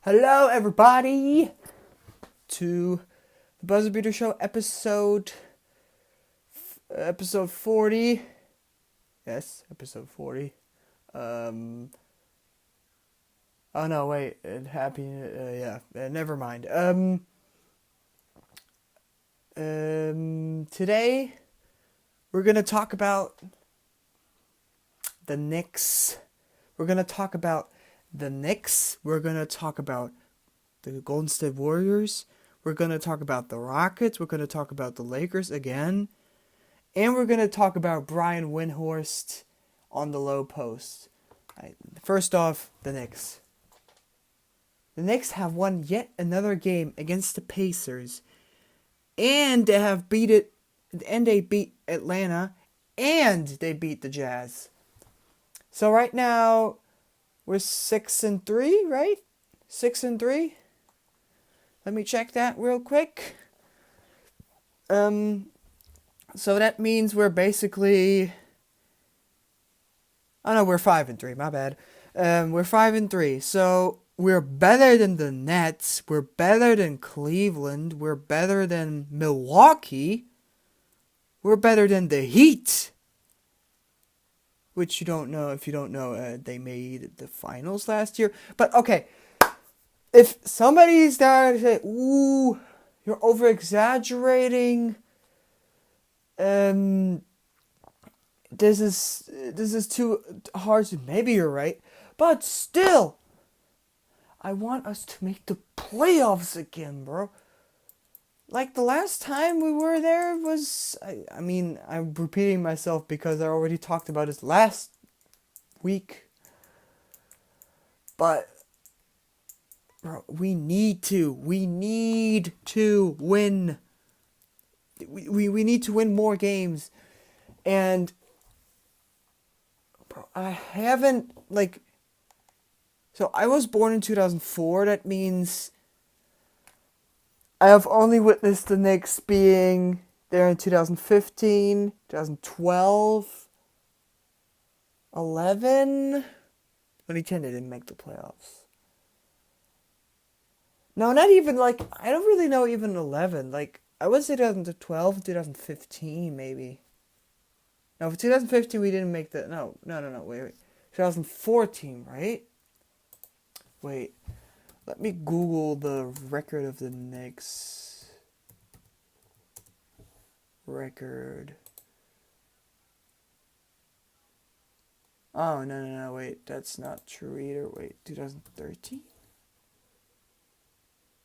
Hello, everybody, to the Buzzerbeater Show episode 40. Yes, episode 40. Oh no, wait, never mind. Today we're gonna talk about the Knicks. We're gonna talk about the Knicks. We're gonna talk about the Golden State Warriors. We're gonna talk about the Rockets. We're gonna talk about the Lakers again, and we're gonna talk about Brian Windhorst on the low post. First off, the Knicks. The Knicks have won yet another game against the Pacers, and they beat Atlanta, and they beat the Jazz. So right now, we're 6-3, right? 6-3. Let me check that real quick. So that means we're basically. Oh no, we're 5-3. My bad. We're 5-3. So we're better than the Nets. We're better than Cleveland. We're better than Milwaukee. We're better than the Heat. Which you don't know. If you don't know, they made the finals last year. But okay, if somebody's there to say, "Ooh, you're over exaggerating," this is too hard to. Maybe you're right, but still, I want us to make the playoffs again, bro. Like the last time we were there was, I mean, I'm repeating myself because I already talked about this last week. But, bro, we need to win. We need to win more games. And, bro, I haven't, so I was born in 2004. That means I have only witnessed the Knicks being there in 2015, 2012, 11. 2010 they didn't make the playoffs. No, not even, I don't really know even 11. I would say 2012, 2015 maybe. No, for 2015 we didn't make the, no, wait. 2014, right? Wait. Let me Google the record of the Knicks. Record. Oh, no, wait. That's not true either. Wait, 2013?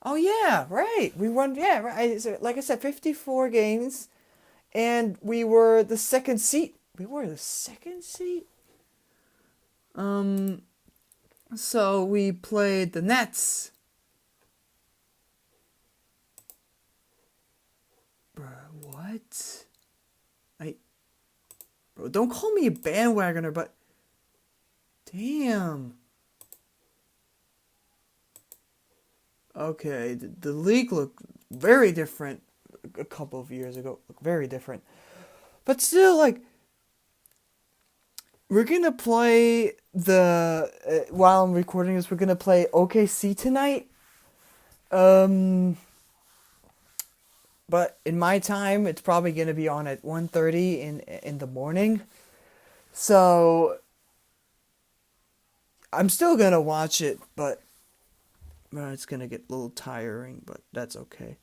Oh, yeah, right. We won, yeah, right. Like I said, 54 games. And we were the second seed. We were the second seed? So we played the Nets. Bro, what? Bro, don't call me a bandwagoner, but damn. Okay, the league looked very different a couple of years ago. Very different. But still, we're gonna play while I'm recording this, we're gonna play OKC tonight. But in my time, it's probably gonna be on at 1:30 in the morning. So I'm still gonna watch it, but it's gonna get a little tiring. But that's okay.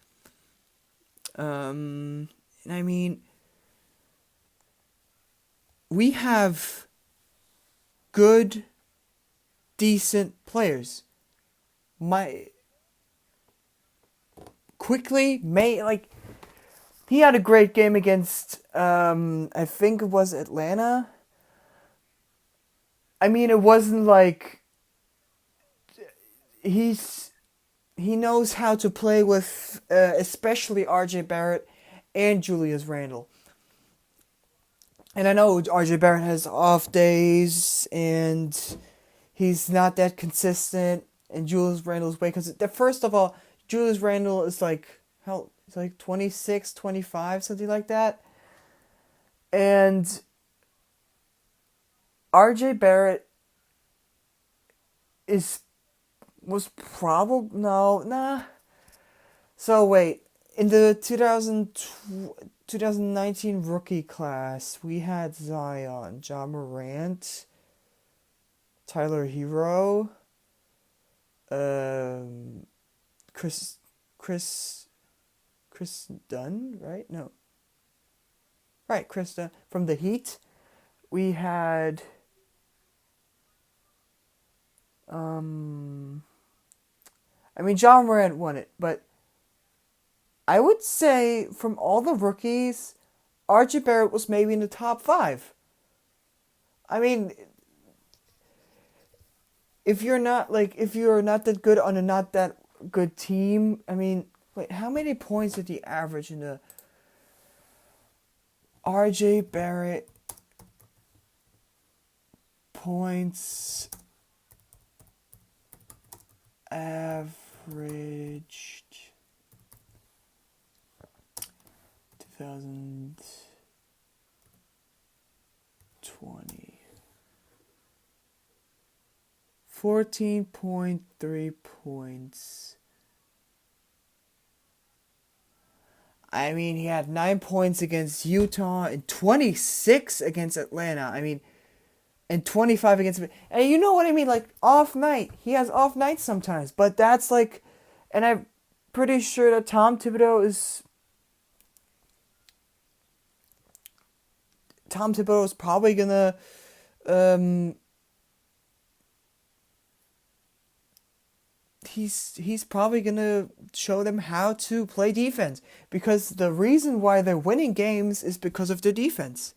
And I mean, we have good, decent players. He had a great game against, I think it was Atlanta. I mean, it wasn't he knows how to play with, especially RJ Barrett and Julius Randle. And I know RJ Barrett has off days, and he's not that consistent, and Julius Randle's way, because first of all, Julius Randle is it's 26, 25, something like that. And RJ Barrett is was probably no, nah. So wait, in the 2019 rookie class, we had Zion, John Morant, Tyler Hero, um, Chris, Chris, Chris Dunn, right? No, right, Chris Dunn from the Heat. We had, I mean, John Morant won it, but I would say from all the rookies, RJ Barrett was maybe in the top 5. I mean, if you're not that good on a not that good team, I mean, wait, how many points did he average in the RJ Barrett points averaged 2020? 14.3 points. I mean, he had 9 points against Utah and 26 against Atlanta. I mean, and 25 against... And you know what I mean? Like, off night. He has off nights sometimes. But that's like... And I'm pretty sure that Tom Thibodeau is probably gonna... He's probably gonna show them how to play defense, because the reason why they're winning games is because of their defense,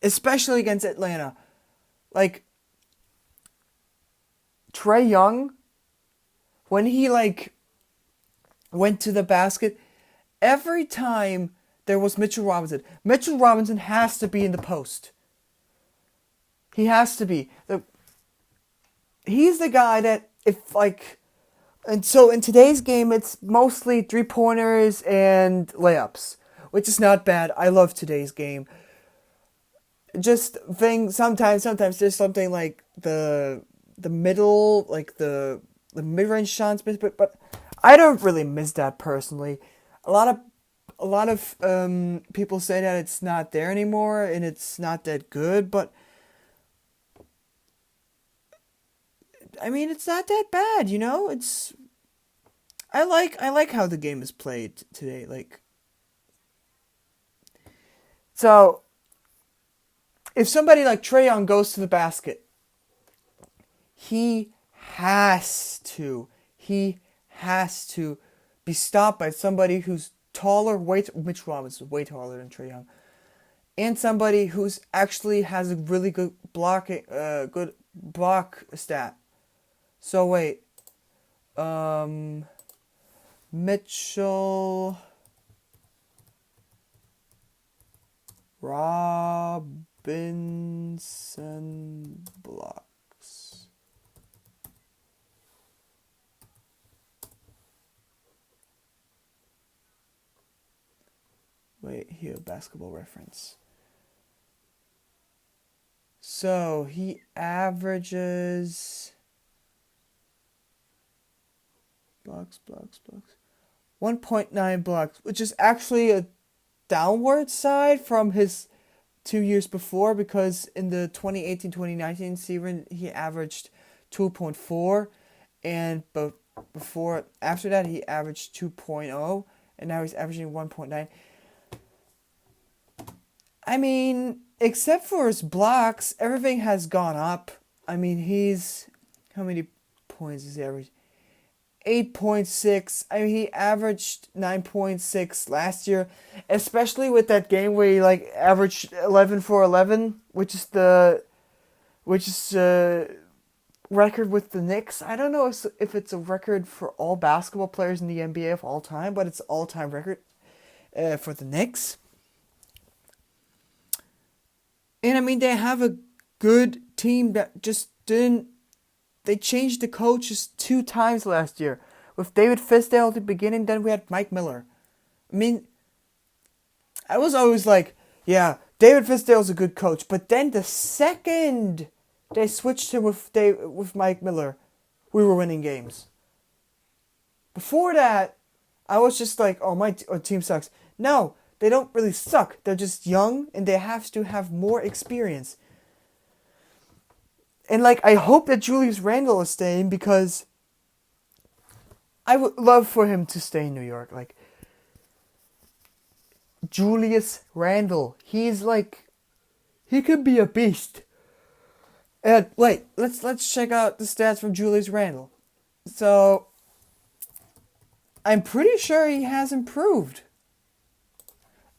especially against Atlanta. Like, Trae Young, when he went to the basket, every time there was Mitchell Robinson has to be in the post. He has to be. He's the guy that, and so in today's game, it's mostly 3-pointers and layups, which is not bad. I love today's game. Sometimes there's something like the middle, like the mid-range shots, but I don't really miss that personally. A lot of people say that it's not there anymore and it's not that good, but I mean, it's not that bad, you know? I like how the game is played today. So if somebody like Trae Young goes to the basket, he has to be stopped by somebody who's taller. Mitch Robinson is way taller than Trae Young, and somebody who's actually has a really good block stat. So wait, Mitchell Robinson blocks. Wait, here, Basketball Reference. So he averages blocks 1.9 blocks, which is actually a downward side from his 2 years before, because in the 2018-2019 season he averaged 2.4, and after that he averaged 2.0, and now he's averaging 1.9. I mean, except for his blocks, everything has gone up. I mean, how many points does he average? 8.6. I mean, he averaged 9.6 last year, especially with that game where he averaged 11 for 11, which is record with the Knicks. I don't know if it's a record for all basketball players in the NBA of all time, but it's an all-time record for the Knicks. And I mean, they have a good team that just didn't. They changed the coaches 2 times last year. With David Fizdale at the beginning, then we had Mike Miller. I mean, I was always like, yeah, David Fizdale's a good coach. But then the second They switched him with Mike Miller. We were winning games. Before that, I was just like, oh, my team sucks. No, they don't really suck. They're just young, and they have to have more experience. And, like, I hope that Julius Randle is staying because I would love for him to stay in New York. Like, Julius Randle, he's like, he could be a beast. And wait, let's check out the stats from Julius Randle. So, I'm pretty sure he has improved.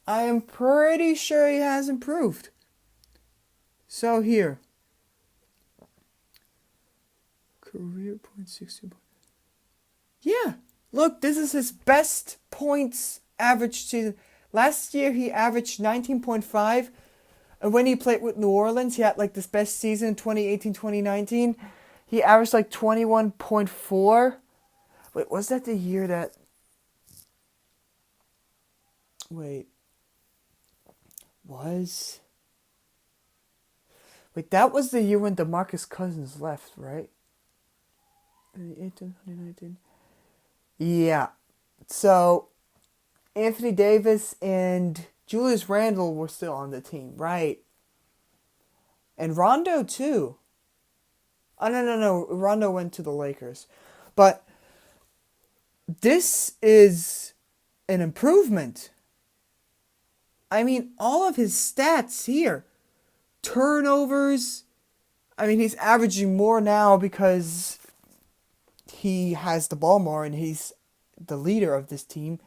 I am pretty sure he has improved. So here. Career point 60. Yeah. Look, this is his best points average season. Last year he averaged 19.5. And when he played with New Orleans, he had like this best season, 2018-2019. He averaged like 21.4. Wait, was that the year that... Wait, that was the year when DeMarcus Cousins left, right? 2018, 2019. Yeah. So, Anthony Davis and Julius Randle were still on the team, right? And Rondo, too. Oh, no. Rondo went to the Lakers. But this is an improvement. I mean, all of his stats here. Turnovers. I mean, he's averaging more now because he has the ball more and he's the leader of this team.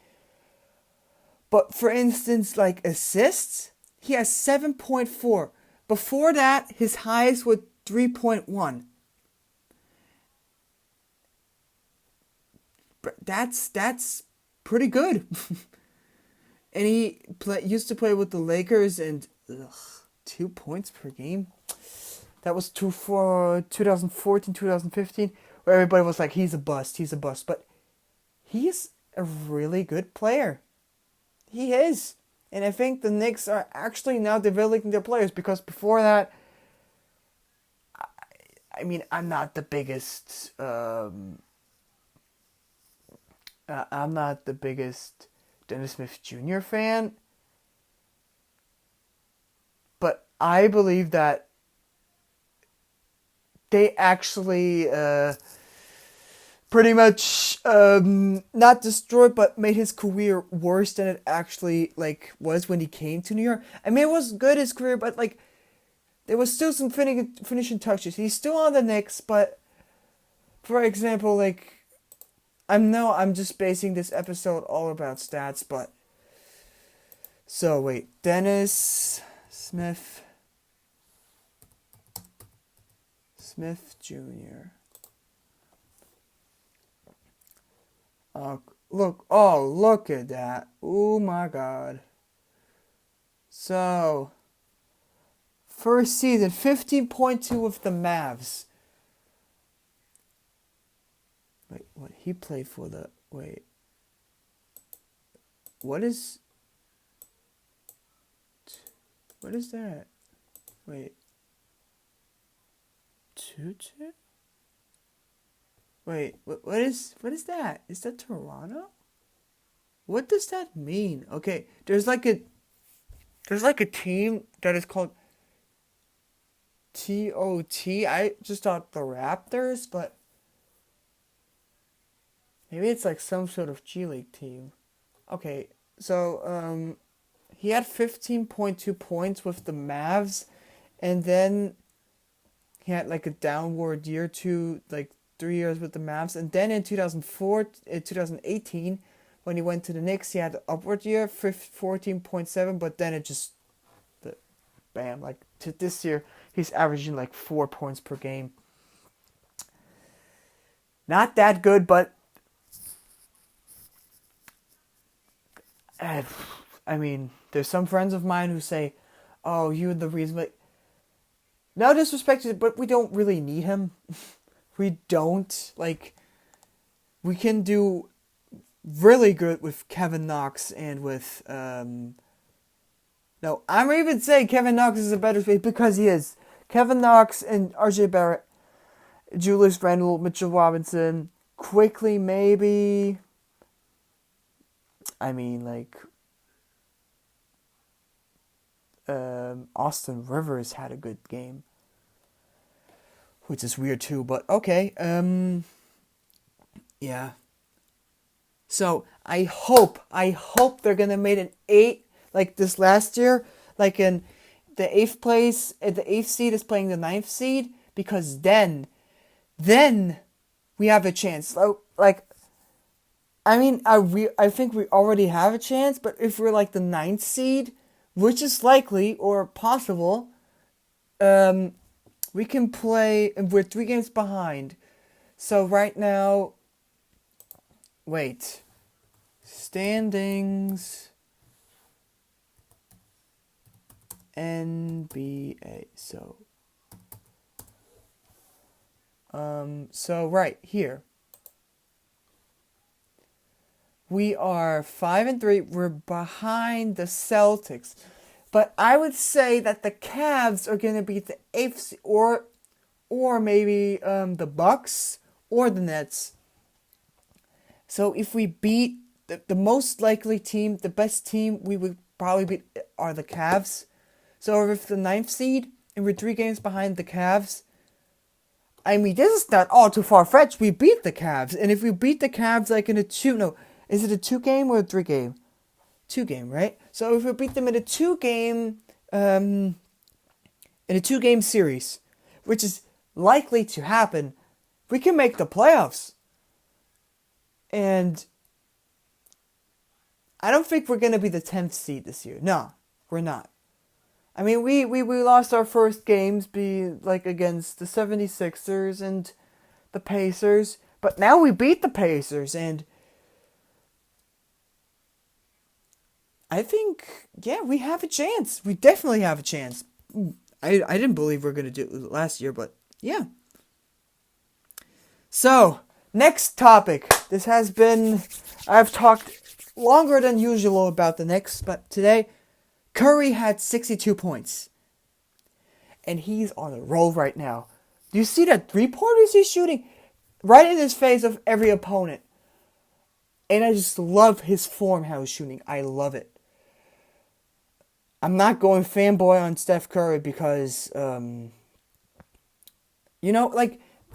But for instance, like assists, he has 7.4. Before that, his highest was 3.1. That's pretty good. And he used to play with the Lakers and 2 points per game. That was true for 2014, 2015, where everybody was like, he's a bust. But he's a really good player. He is. And I think the Knicks are actually now developing their players because before that, I mean, I'm not the biggest... I'm not the biggest Dennis Smith Jr. fan, but I believe that they actually pretty much not destroyed, but made his career worse than it actually like was when he came to New York. I mean, it was good his career, but like there was still some finishing touches. He's still on the Knicks, but for example, like. I'm just basing this episode all about stats, but... So, wait. Dennis Smith Jr. Look at that. Oh my god. So, first season, 15.2 with the Mavs. Wait, what? He played for the... Wait. What is that? Wait. Tutu? Wait, what is that? Is that Toronto? What does that mean? Okay, there's like a team that is called TOT. I just thought the Raptors, but maybe it's like some sort of G League team. Okay, so he had 15.2 points with the Mavs, and then he had like a downward year to like 3 years with the Mavs, and then in 2018, when he went to the Knicks, he had an upward year, 14.7, but then it just, bam, like to this year, he's averaging like 4 points per game. Not that good, but I mean, there's some friends of mine who say, oh, you're the reason, but no disrespect to it, but we don't really need him. We don't. Like, we can do really good with Kevin Knox and with, no, I'm even saying Kevin Knox is a better space because he is. Kevin Knox and RJ Barrett, Julius Randle, Mitchell Robinson, quickly maybe. I mean, like, Austin Rivers had a good game, which is weird too, but okay. Yeah. So I hope they're gonna make an 8 like this last year, like in the 8th place, the 8th seed is playing the 9th seed, because then we have a chance. So, like, I mean, I think we already have a chance, but if we're like the 9th seed, which is likely or possible, we can play, and we're 3 games behind. So right now, wait, standings, NBA, so right here, we are 5-3. We're behind the Celtics, but I would say that the Cavs are gonna beat the 8th, or maybe the Bucks or the Nets. So if we beat the most likely team, the best team we would probably beat are the Cavs. So if the 9th seed and we're 3 games behind the Cavs, I mean, this is not all too far-fetched. We beat the Cavs. And if we beat the Cavs like in a 2... No, is it a 2-game or a 3-game? 2-game, right? So if we beat them in a 2-game... in a 2-game series, which is likely to happen, we can make the playoffs. And I don't think we're going to be the 10th seed this year. No, we're not. I mean, we lost our first games against the 76ers and the Pacers, but now we beat the Pacers, and I think, yeah, we have a chance. We definitely have a chance. I didn't believe we were going to do it last year, but yeah. So, next topic. I've talked longer than usual about the Knicks, but today, Curry had 62 points. And he's on a roll right now. Do you see that 3-pointers he's shooting? Right in his face of every opponent. And I just love his form, how he's shooting. I love it. I'm not going fanboy on Steph Curry because, the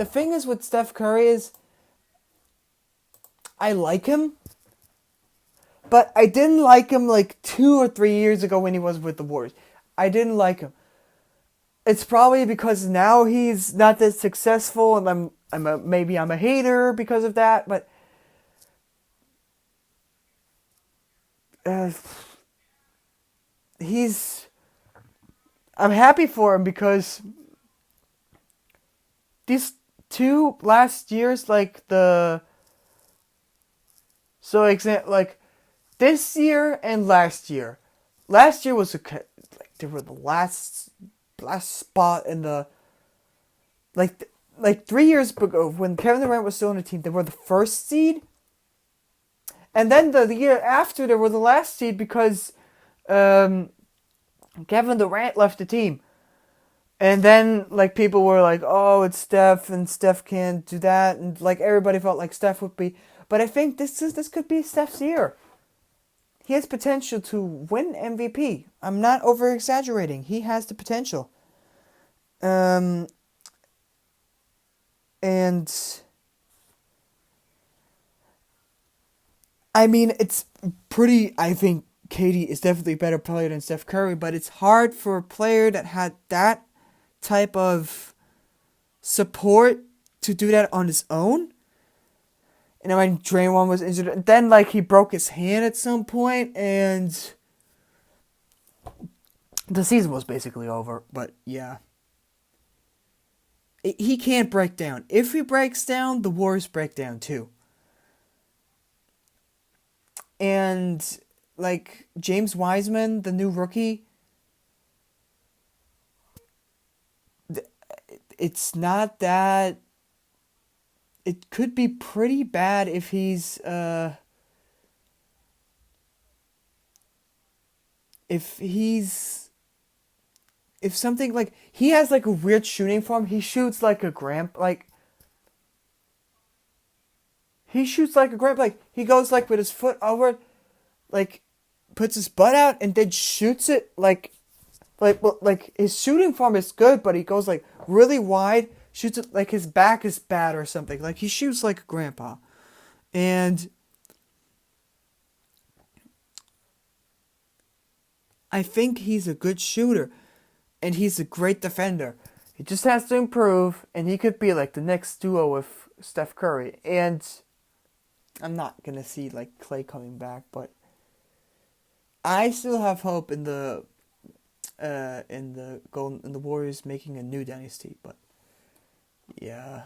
thing is with Steph Curry is, I like him, but I didn't like him 2 or 3 years ago when he was with the Warriors. I didn't like him. It's probably because now he's not that successful, and maybe I'm a hater because of that, but I'm happy for him because these 2 last years, this year and last year. Last year was they were the last spot in the 3 years ago when Kevin Durant was still on the team. They were the 1st seed, and then the year after they were the last seed because Kevin Durant left the team. And then, people were like, oh, it's Steph, and Steph can't do that, and, everybody felt like Steph would be. But I think this could be Steph's year. He has potential to win MVP. I'm not over-exaggerating. He has the potential. And I mean, I think KD is definitely a better player than Steph Curry, but it's hard for a player that had that type of support to do that on his own. And when Draymond was injured, and then he broke his hand at some point, and the season was basically over. But yeah, he can't break down. If he breaks down, the Warriors break down too. And James Wiseman, the new rookie, it's not that. It could be pretty bad if he's if something like he has like a weird shooting form, he shoots like a like he goes like with his foot over, like puts his butt out and then shoots it like his shooting form is good, but he goes like really wide, shoots it like his back is bad or something. Like he shoots like a grandpa. And I think he's a good shooter and he's a great defender. He just has to improve and he could be like the next duo with Steph Curry. And I'm not going to see like Clay coming back, but I still have hope in the Warriors making a new dynasty, but yeah.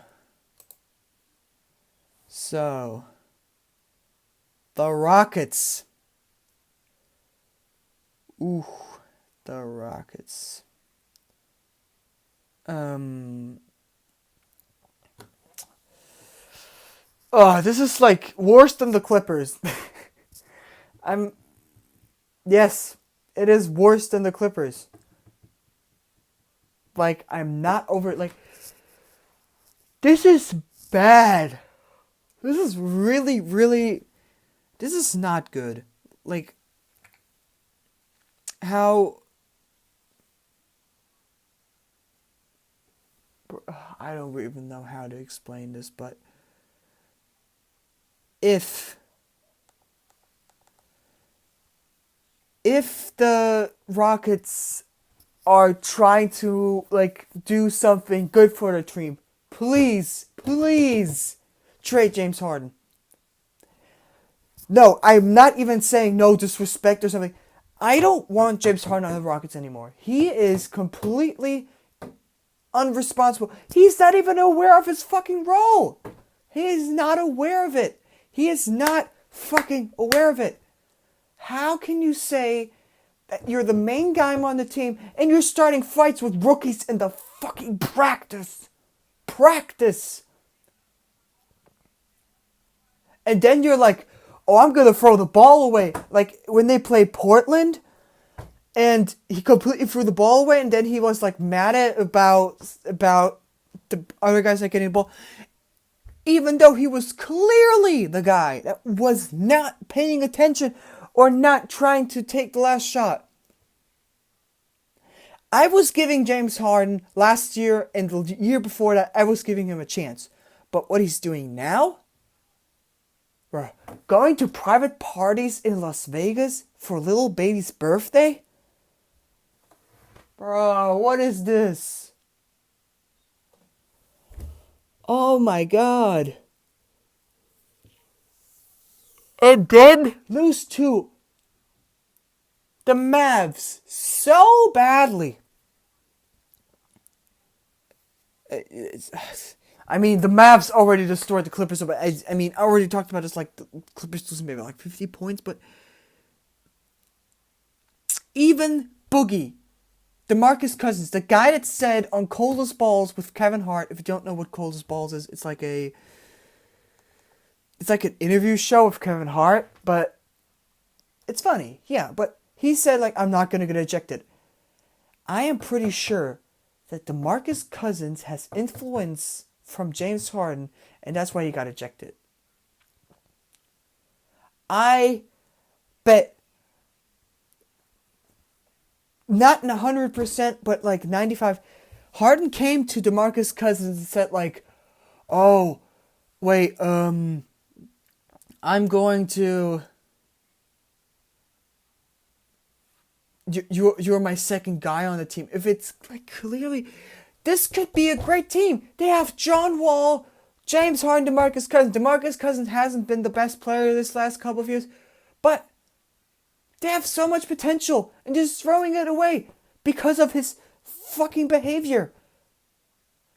So the Rockets. Ooh, the Rockets. Oh, this is like worse than the Clippers. Yes, it is worse than the Clippers. Like, I'm not over it. Like, this is bad. This is really, really, this is not good. Like, how, I don't even know how to explain this, but if the Rockets are trying to like do something good for the team, please trade James Harden. No, I'm not even saying no disrespect or something. I don't want James Harden on the Rockets anymore. He is completely unresponsible. He's not even aware of his fucking role. He is not aware of it. He is not fucking aware of it. How can you say that you're the main guy on the team and you're starting fights with rookies in the fucking practice? And then you're like, oh, I'm going to throw the ball away. Like when they played Portland and he completely threw the ball away and then he was like mad about the other guys not getting the ball. Even though he was clearly the guy that was not paying attention or not trying to take the last shot. I was giving James Harden last year and the year before that, I was giving him a chance. But what he's doing now? Bro, going to private parties in Las Vegas for little baby's birthday? Bro, what is this? Oh my god. And then lose to the Mavs so badly. I mean, the Mavs already destroyed the Clippers. But I mean, I already talked about this. Like the Clippers losing maybe like 50 points, but even Boogie, DeMarcus Cousins, the guy that said on Coldest Balls with Kevin Hart. If you don't know what Coldest Balls is, it's like an interview show with Kevin Hart, but it's funny, yeah. But he said, like, I'm not going to get ejected. I am pretty sure that DeMarcus Cousins has influence from James Harden, and that's why he got ejected. I bet, not 100%, but like 95%, Harden came to DeMarcus Cousins and said, like, oh, wait, I'm going to... You're my second guy on the team. If it's like clearly, this could be a great team. They have John Wall, James Harden, DeMarcus Cousins. DeMarcus Cousins hasn't been the best player this last couple of years, but they have so much potential and just throwing it away because of his fucking behavior.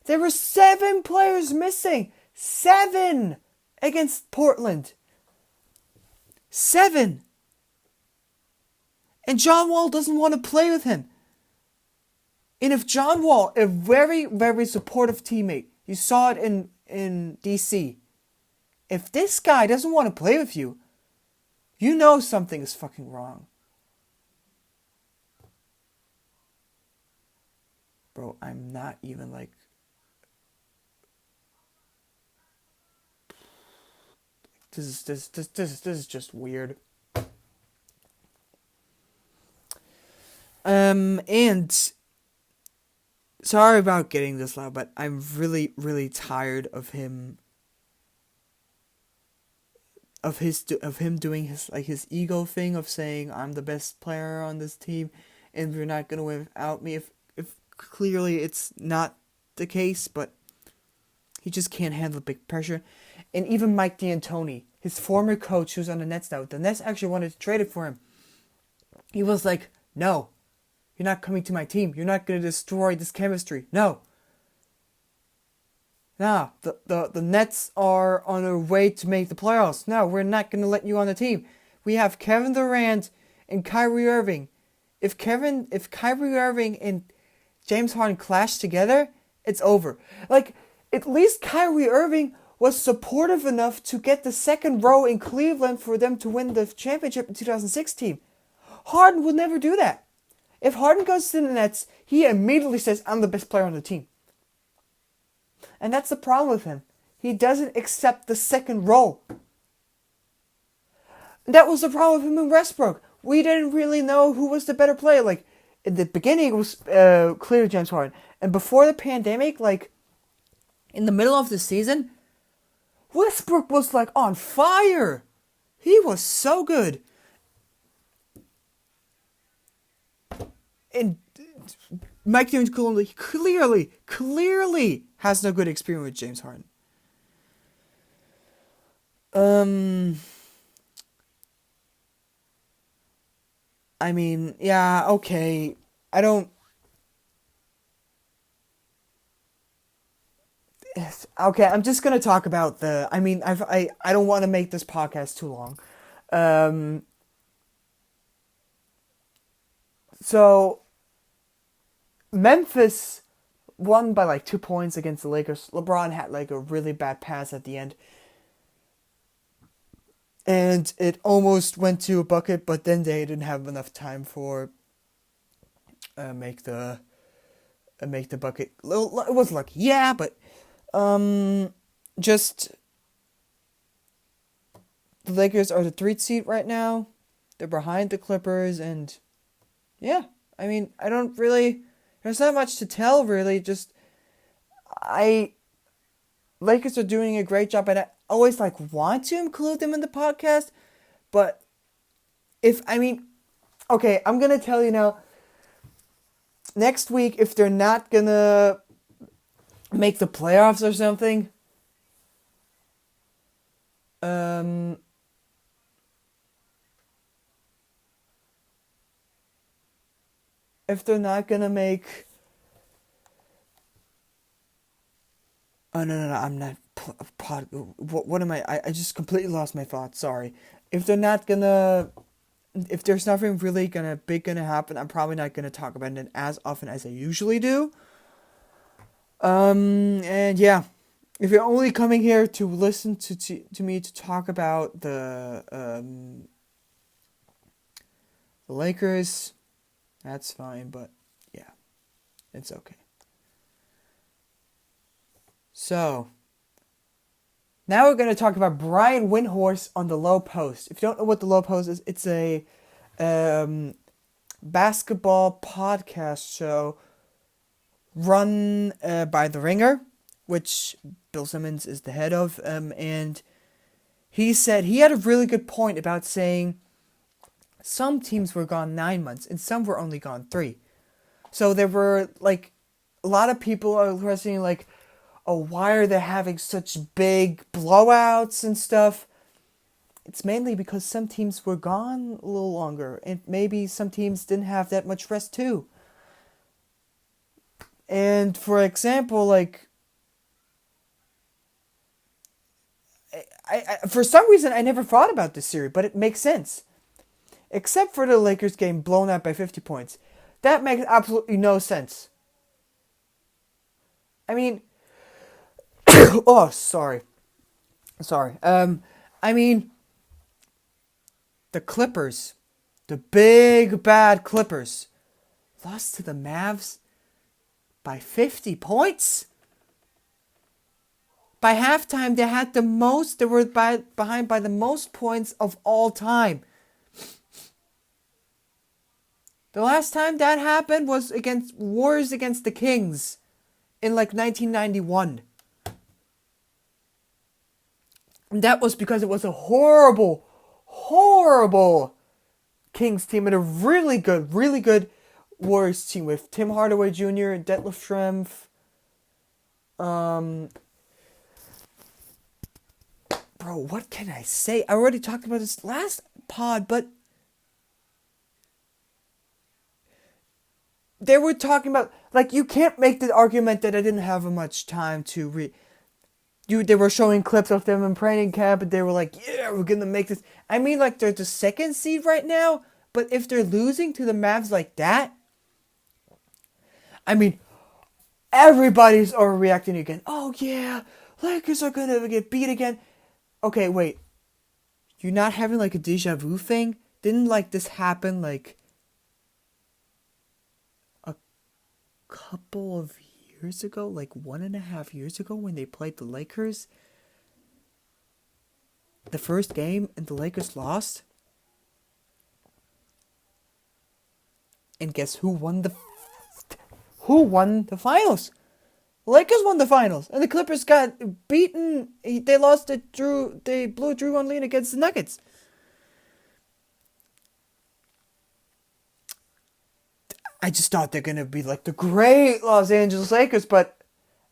There were 7 players missing. 7 against Portland. 7. And John Wall doesn't want to play with him. And if John Wall, a very, very supportive teammate, you saw it in DC. If this guy doesn't want to play with you, you know something is fucking wrong. Bro, I'm not even like... This is just weird. And sorry about getting this loud, but I'm really, really tired of him. Of him doing his ego thing of saying I'm the best player on this team, and you're not gonna win without me. If clearly it's not the case, but he just can't handle big pressure. And even Mike D'Antoni, his former coach, who's on the Nets now, the Nets actually wanted to trade it for him. He was like, "No, you're not coming to my team. You're not gonna destroy this chemistry. No." Nah, the Nets are on their way to make the playoffs. No, we're not going to let you on the team. We have Kevin Durant and Kyrie Irving. If Kyrie Irving and James Harden clash together, it's over. Like, at least Kyrie Irving was supportive enough to get the second row in Cleveland for them to win the championship in 2016. Harden would never do that. If Harden goes to the Nets, he immediately says, I'm the best player on the team. And that's the problem with him. He doesn't accept the second role. That was the problem with him in Westbrook. We didn't really know who was the better player. Like, in the beginning, it was clearly James Harden. And before the pandemic, like, in the middle of the season, Westbrook was, like, on fire. He was so good. And Mike D'Antoni clearly has no good experience with James Harden. I mean, yeah, okay. I don't... Okay, I'm just gonna talk about the... I mean, I don't want to make this podcast too long. So, Memphis won by like 2 points against the Lakers. LeBron had like a really bad pass at the end. And it almost went to a bucket, but then they didn't have enough time for make the bucket. It was lucky, yeah, but just the Lakers are the 3rd seed right now. They're behind the Clippers, and yeah, I mean, I don't really. There's not much to tell, really. Just Lakers are doing a great job, and I always want to include them in the podcast, but okay, I'm gonna tell you now. Next week, if they're not gonna make the playoffs or something, if they're not gonna make... Oh, no, I'm not... What am I just completely lost my thoughts, sorry. If they're not gonna... If there's nothing really big gonna happen, I'm probably not gonna talk about it as often as I usually do. And yeah. If you're only coming here to listen to me to talk about the Lakers, that's fine, but yeah, it's okay. So, now we're going to talk about Brian Windhorst on the Low Post. If you don't know what the Low Post is, it's a basketball podcast show run by The Ringer, which Bill Simmons is the head of. And he said he had a really good point about saying some teams were gone 9 months and some were only gone 3. So there were a lot of people are questioning oh, why are they having such big blowouts and stuff? It's mainly because some teams were gone a little longer, and maybe some teams didn't have that much rest too. And for example, I for some reason I never thought about this series, but it makes sense. Except for the Lakers game blown out by 50 points. That makes absolutely no sense. I mean... oh, sorry. I mean... The Clippers. The big, bad Clippers. Lost to the Mavs. by 50 points. By halftime, they had the most. They were behind by the most points of all time. The last time that happened was against Warriors against the Kings in like 1991. And that was because it was a horrible, horrible Kings team and a really good Warriors team with Tim Hardaway Jr., Detlef Schrempf, bro, what can I say? I already talked about this last pod, but they were talking about, like, you can't make the argument that I didn't have much time to read. They were showing clips of them in training camp, and they were like, yeah, we're gonna make this. I mean, like, they're the second seed right now, but if they're losing to the Mavs like that, I mean, everybody's overreacting again. Oh, yeah, Lakers are gonna get beat again. Okay, wait. You're not having, like, a deja vu thing? Didn't, like, this happen, like, a couple of years ago, like 1.5 years ago, when they played the Lakers? The first game, and the Lakers lost. And guess who won the finals? The Lakers won the finals, and the Clippers got beaten. They lost it. They blew Drew one lead against the Nuggets. I just thought they're gonna be like the great Los Angeles Lakers, but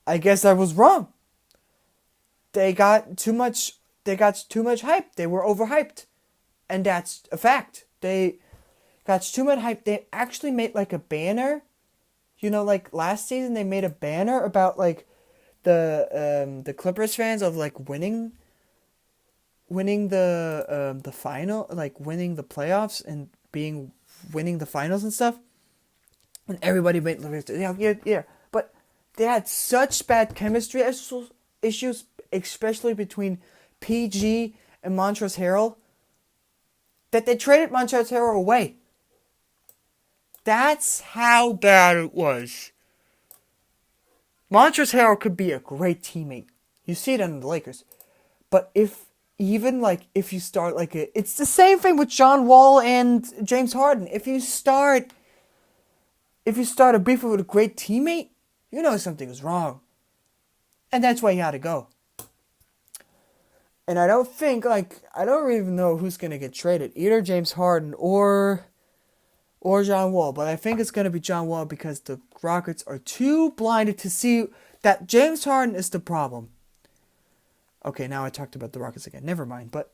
I guess I was wrong. They got too much hype. They were overhyped, and that's a fact. They got too much hype. They actually made like a banner. You know, like last season, they made a banner about like the Clippers fans of like winning the final, like winning the playoffs and winning the finals and stuff. And everybody made yeah. But they had such bad chemistry issues, especially between PG and Montrezl Harrell, that they traded Montrezl Harrell away. That's how bad it was. Montrezl Harrell could be a great teammate. You see it on the Lakers. But if you start like it's the same thing with John Wall and James Harden. If you start a beef with a great teammate, you know something is wrong. And that's why he had to go. And I don't even know who's going to get traded. Either James Harden or John Wall. But I think it's going to be John Wall because the Rockets are too blinded to see that James Harden is the problem. Okay, now I talked about the Rockets again. Never mind. But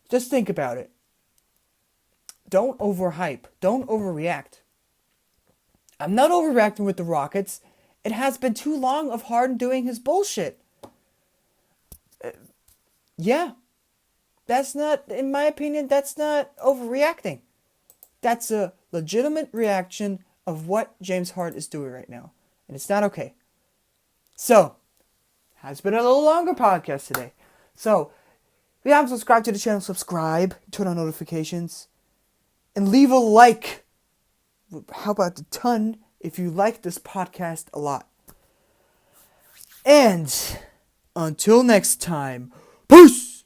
just think about it. Don't overhype. Don't overreact. I'm not overreacting with the Rockets. It has been too long of Harden doing his bullshit. Yeah. That's not, in my opinion, that's not overreacting. That's a legitimate reaction of what James Harden is doing right now. And it's not okay. So, has been a little longer podcast today. So, if you haven't subscribed to the channel, subscribe, turn on notifications, and leave a like. How about a ton if you like this podcast a lot. And until next time, peace!